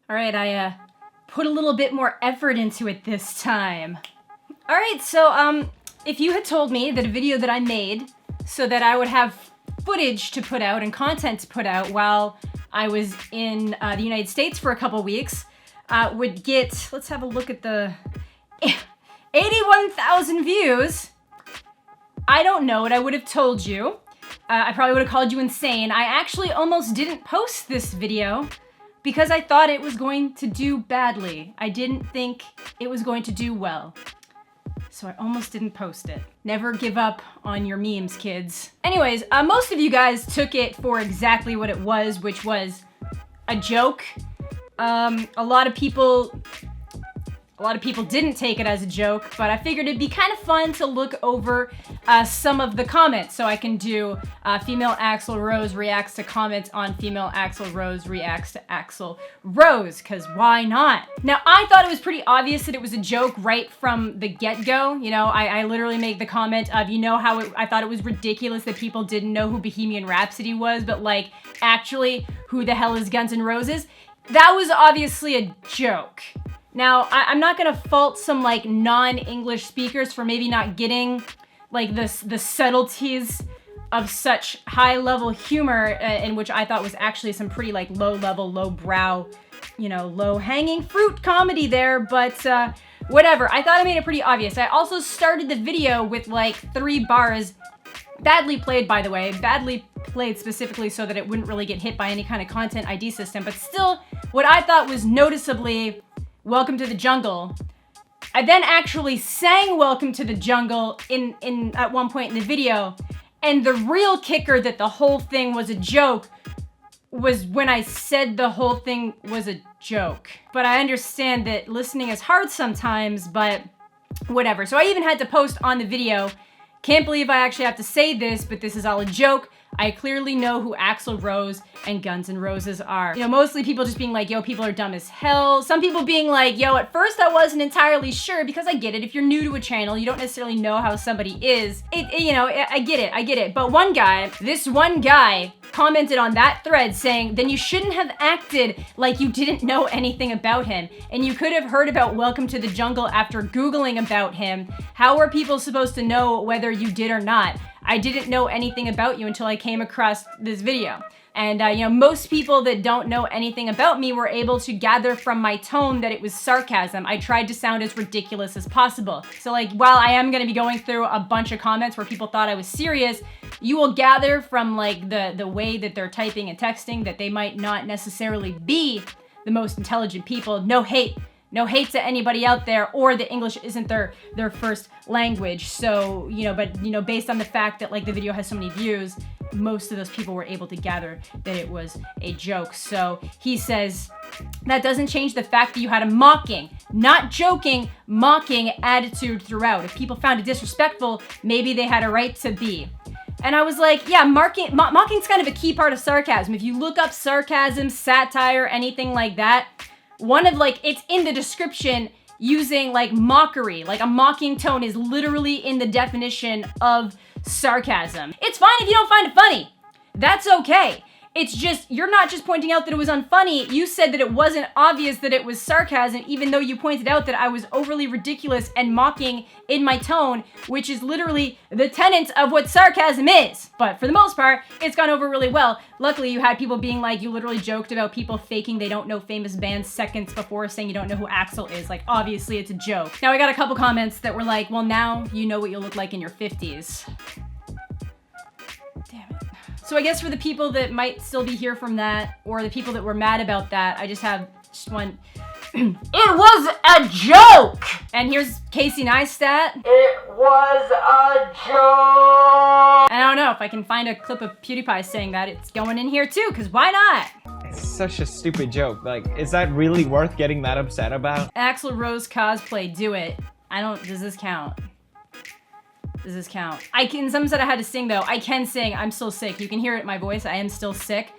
All right, I put a little bit more effort into it this time. All right, so if you had told me that a video that I made so that I would have footage to put out and content to put out while I was in the United States for a couple weeks would get, let's have a look at the 81,000 views, I don't know what I would have told you. I probably would have called you insane. I actually almost didn't post this video because I thought it was going to do badly. I didn't think it was going to do well. So I almost didn't post it. Never give up on your memes, kids. Anyways, most of you guys took it for exactly what it was, which was a joke. A lot of people didn't take it as a joke, but I figured it'd be kind of fun to look over some of the comments. So I can do female Axl Rose reacts to comments on female Axl Rose reacts to Axl Rose, because why not? Now, I thought it was pretty obvious that it was a joke right from the get-go. You know, I literally made the comment of, you know how I thought it was ridiculous that people didn't know who Bohemian Rhapsody was, but like, actually, who the hell is Guns N' Roses? That was obviously a joke. Now, I'm not gonna fault some like non-English speakers for maybe not getting like the subtleties of such high-level humor, in which I thought was actually some pretty like low-level, low-brow, you know, low-hanging fruit comedy there, but whatever. I thought I made it pretty obvious. I also started the video with like 3 bars, badly played, by the way, badly played specifically so that it wouldn't really get hit by any kind of content ID system, but still, what I thought was noticeably Welcome to the Jungle. I then actually sang Welcome to the Jungle at one point in the video, and the real kicker that the whole thing was a joke was when I said the whole thing was a joke. But I understand that listening is hard sometimes, but whatever. So I even had to post on the video, can't believe I actually have to say this, but this is all a joke. I clearly know who Axl Rose and Guns N' Roses are. You know, mostly people just being like, yo, people are dumb as hell. Some people being like, yo, at first I wasn't entirely sure, because I get it. If you're new to a channel, you don't necessarily know how somebody is. You know, I get it. But this one guy commented on that thread saying, then you shouldn't have acted like you didn't know anything about him. And you could have heard about Welcome to the Jungle after Googling about him. How are people supposed to know whether you did or not? I didn't know anything about you until I came across this video. And, you know, most people that don't know anything about me were able to gather from my tone that it was sarcasm. I tried to sound as ridiculous as possible. So, like, while I am gonna be going through a bunch of comments where people thought I was serious, you will gather from, like, the way that they're typing and texting that they might not necessarily be the most intelligent people. No hate to anybody out there, or that English isn't their first language. So, you know, but, you know, based on the fact that like the video has so many views, most of those people were able to gather that it was a joke. So he says, that doesn't change the fact that you had a mocking, not joking, mocking attitude throughout. If people found it disrespectful, maybe they had a right to be. And I was like, yeah, mocking's kind of a key part of sarcasm. If you look up sarcasm, satire, anything like that, one of like, it's in the description using like mockery, like a mocking tone is literally in the definition of sarcasm. It's fine if you don't find it funny. That's okay. It's just, you're not just pointing out that it was unfunny, you said that it wasn't obvious that it was sarcasm, even though you pointed out that I was overly ridiculous and mocking in my tone, which is literally the tenets of what sarcasm is. But for the most part, it's gone over really well. Luckily, you had people being like, you literally joked about people faking they don't know famous bands seconds before saying you don't know who Axl is. Like, obviously it's a joke. Now, I got a couple comments that were like, well, now you know what you'll look like in your 50s. Damn it. So I guess for the people that might still be here from that, or the people that were mad about that, I just have one. It was a joke! And here's Casey Neistat. It was a joke! And I don't know if I can find a clip of PewDiePie saying that. It's going in here too, because why not? It's such a stupid joke. Like, is that really worth getting that upset about? Axl Rose cosplay, do it. does this count? Does this count? Some said I had to sing though. I can sing, I'm still sick. You can hear it in my voice, I am still sick.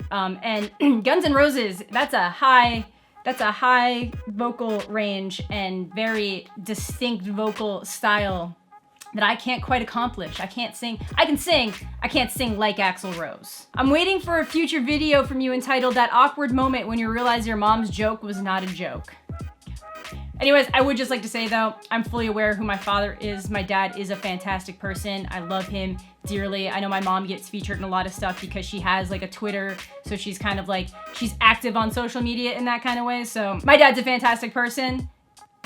And Guns N' Roses, that's a high vocal range and very distinct vocal style that I can't quite accomplish. I can sing, I can't sing like Axl Rose. I'm waiting for a future video from you entitled That Awkward Moment When You Realize Your Mom's Joke Was Not a Joke. Anyways, I would just like to say though, I'm fully aware who my father is. My dad is a fantastic person. I love him dearly. I know my mom gets featured in a lot of stuff because she has like a Twitter, so she's kind of like, she's active on social media in that kind of way. So my dad's a fantastic person.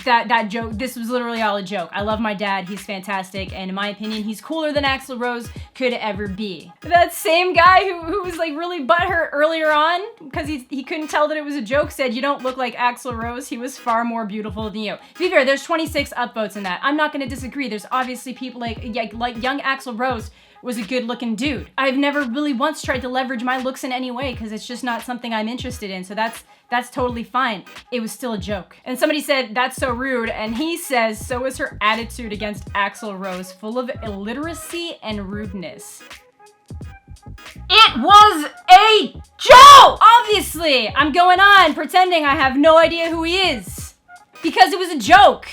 That joke, this was literally all a joke. I love my dad, he's fantastic, and in my opinion, he's cooler than Axl Rose could ever be. That same guy who was like really butthurt earlier on, because he couldn't tell that it was a joke, said, you don't look like Axl Rose, he was far more beautiful than you. To be fair, there's 26 upvotes in that. I'm not gonna disagree, there's obviously people like young Axl Rose was a good looking dude. I've never really once tried to leverage my looks in any way because it's just not something I'm interested in, so that's totally fine. It was still a joke. And somebody said, that's so rude, and he says, so is her attitude against Axl Rose, full of illiteracy and rudeness. It was a joke! Obviously, I'm going on pretending I have no idea who he is. Because it was a joke.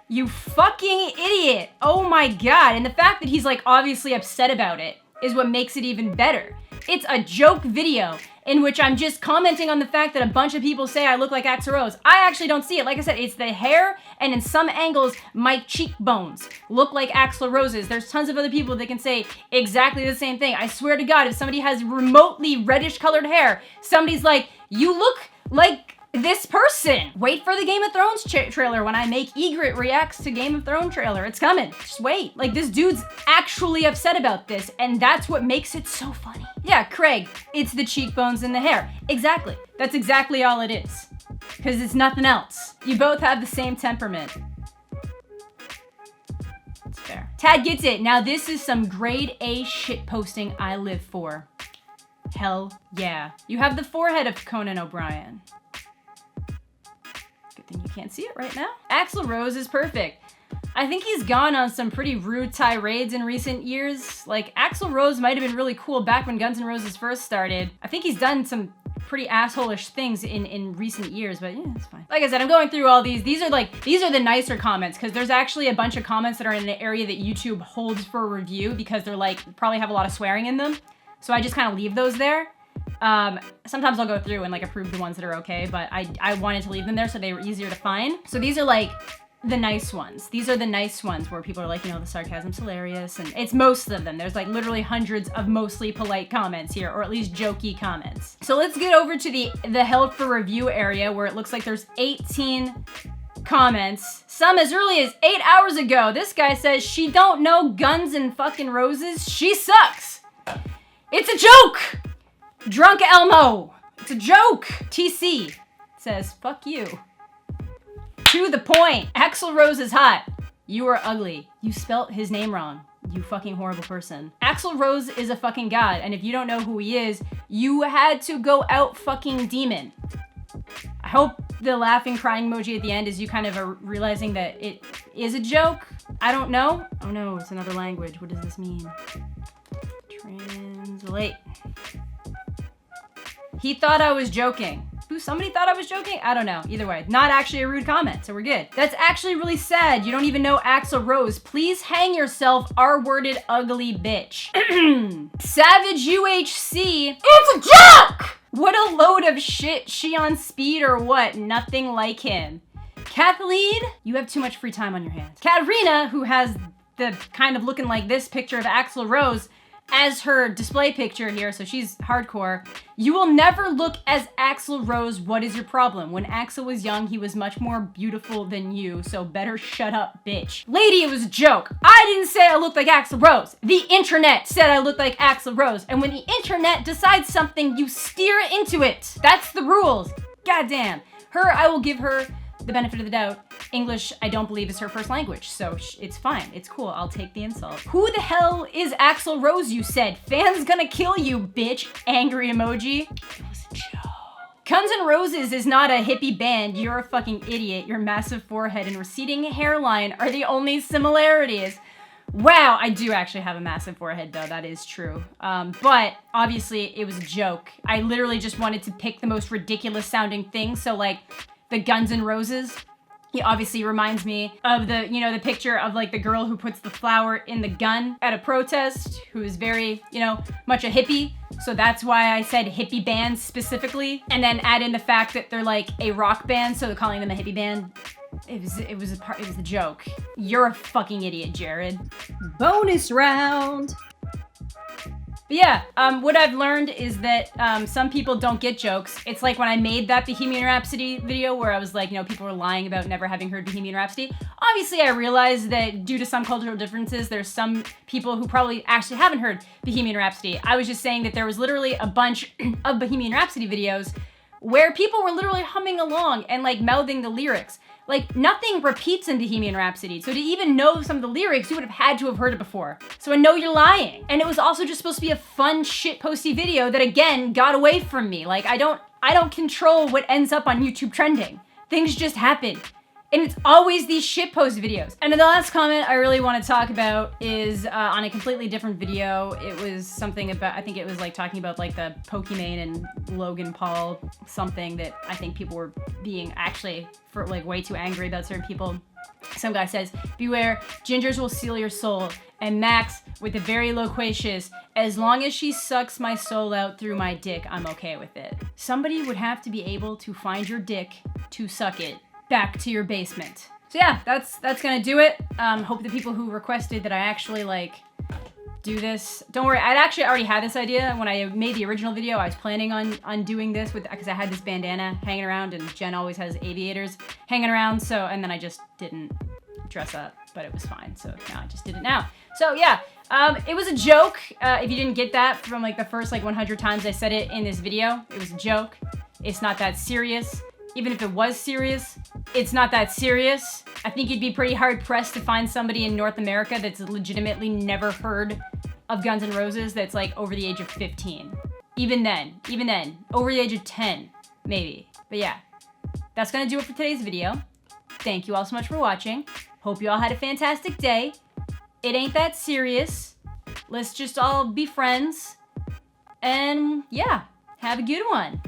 You fucking idiot. Oh my god. And the fact that he's like obviously upset about it is what makes it even better. It's a joke video in which I'm just commenting on the fact that a bunch of people say I look like Axl Rose. I actually don't see it. Like I said, it's the hair, and in some angles, my cheekbones look like Axl Rose's. There's tons of other people that can say exactly the same thing. I swear to God, if somebody has remotely reddish colored hair, somebody's like, you look like this person. Wait for the Game of Thrones trailer when I make Egret reacts to Game of Thrones trailer. It's coming. Just wait. Like, this dude's actually upset about this, and that's what makes it so funny. Yeah, Craig, it's the cheekbones and the hair. Exactly. That's exactly all it is. Because it's nothing else. You both have the same temperament. It's fair. Tad gets it. Now this is some grade A shit posting I live for. Hell yeah. You have the forehead of Conan O'Brien. Good thing you can't see it right now. Axl Rose is perfect. I think he's gone on some pretty rude tirades in recent years. Like, Axl Rose might have been really cool back when Guns N' Roses first started. I think he's done some pretty asshole-ish things in recent years, but yeah, it's fine. Like I said, I'm going through all these. These are the nicer comments, because there's actually a bunch of comments that are in an area that YouTube holds for review because they're like, probably have a lot of swearing in them. So I just kind of leave those there. Sometimes I'll go through and like approve the ones that are okay, but I wanted to leave them there so they were easier to find. So these are like the nice ones. These are the nice ones where people are like, you know, the sarcasm's hilarious, and it's most of them. There's like literally hundreds of mostly polite comments here, or at least jokey comments. So let's get over to the held for review area where it looks like there's 18 comments. Some as early as 8 hours ago. This guy says, she don't know Guns and fucking Roses. She sucks. It's a joke. Drunk Elmo. It's a joke. TC says, fuck you. To the point. Axl Rose is hot. You are ugly. You spelt his name wrong. You fucking horrible person. Axl Rose is a fucking god, and if you don't know who he is, you had to go out fucking demon. I hope the laughing crying emoji at the end is you kind of are realizing that it is a joke. I don't know. Oh no, it's another language. What does this mean? Translate. He thought I was joking. Somebody thought I was joking? I don't know. Either way, not actually a rude comment, so we're good. That's actually really sad. You don't even know Axl Rose. Please hang yourself, R-worded ugly bitch. Savage UHC. It's a joke! What a load of shit. She on speed or what? Nothing like him. Kathleen, you have too much free time on your hands. Katarina, who has the kind of looking like this picture of Axl Rose as her display picture here, so she's hardcore. You will never look as Axl Rose. What is your problem? When Axl was young, he was much more beautiful than you, so better shut up, bitch. Lady, it was a joke. I didn't say I looked like Axl Rose. The internet said I looked like Axl Rose, and when the internet decides something, you steer into it. That's the rules. Goddamn. Her, I will give her the benefit of the doubt. English, I don't believe, is her first language, so it's fine. It's cool. I'll take the insult. Who the hell is Axl Rose, you said? Fans gonna kill you, bitch. Angry emoji. It was a joke. Guns N' Roses is not a hippie band. You're a fucking idiot. Your massive forehead and receding hairline are the only similarities. Wow, I do actually have a massive forehead, though. That is true. But obviously, it was a joke. I literally just wanted to pick the most ridiculous sounding thing, so like the Guns N' Roses. He obviously reminds me of the, you know, the picture of like the girl who puts the flower in the gun at a protest, who is very, you know, much a hippie. So that's why I said hippie bands specifically. And then add in the fact that they're like a rock band, so they're calling them a hippie band. It was a joke. You're a fucking idiot, Jared. Bonus round. But yeah, what I've learned is that some people don't get jokes. It's like when I made that Bohemian Rhapsody video where I was like, you know, people were lying about never having heard Bohemian Rhapsody. Obviously, I realized that due to some cultural differences, there's some people who probably actually haven't heard Bohemian Rhapsody. I was just saying that there was literally a bunch of Bohemian Rhapsody videos where people were literally humming along and like mouthing the lyrics. Like, nothing repeats in Bohemian Rhapsody, so to even know some of the lyrics, you would have had to have heard it before. So I know you're lying. And it was also just supposed to be a fun shitposty video that, again, got away from me. Like, I don't control what ends up on YouTube trending. Things just happen. And it's always these shitpost videos. And then the last comment I really want to talk about is on a completely different video. It was something about, I think it was like talking about like the Pokimane and Logan Paul, something that I think people were being actually for like way too angry about certain people. Some guy says, beware, gingers will seal your soul. And Max, with a very loquacious, as long as she sucks my soul out through my dick, I'm okay with it. Somebody would have to be able to find your dick to suck it back to your basement. So yeah, that's gonna do it. Hope the people who requested that I actually like do this. Don't worry, I'd actually already had this idea when I made the original video. I was planning on doing this because I had this bandana hanging around, and Jen always has aviators hanging around. So, and then I just didn't dress up, but it was fine. So now I just did it now. So yeah, it was a joke. If you didn't get that from like the first like 100 times I said it in this video, it was a joke. It's not that serious. Even if it was serious, it's not that serious. I think you'd be pretty hard pressed to find somebody in North America that's legitimately never heard of Guns N' Roses that's like over the age of 15. Even then, over the age of 10, maybe. But yeah, that's gonna do it for today's video. Thank you all so much for watching. Hope you all had a fantastic day. It ain't that serious. Let's just all be friends. And yeah, have a good one.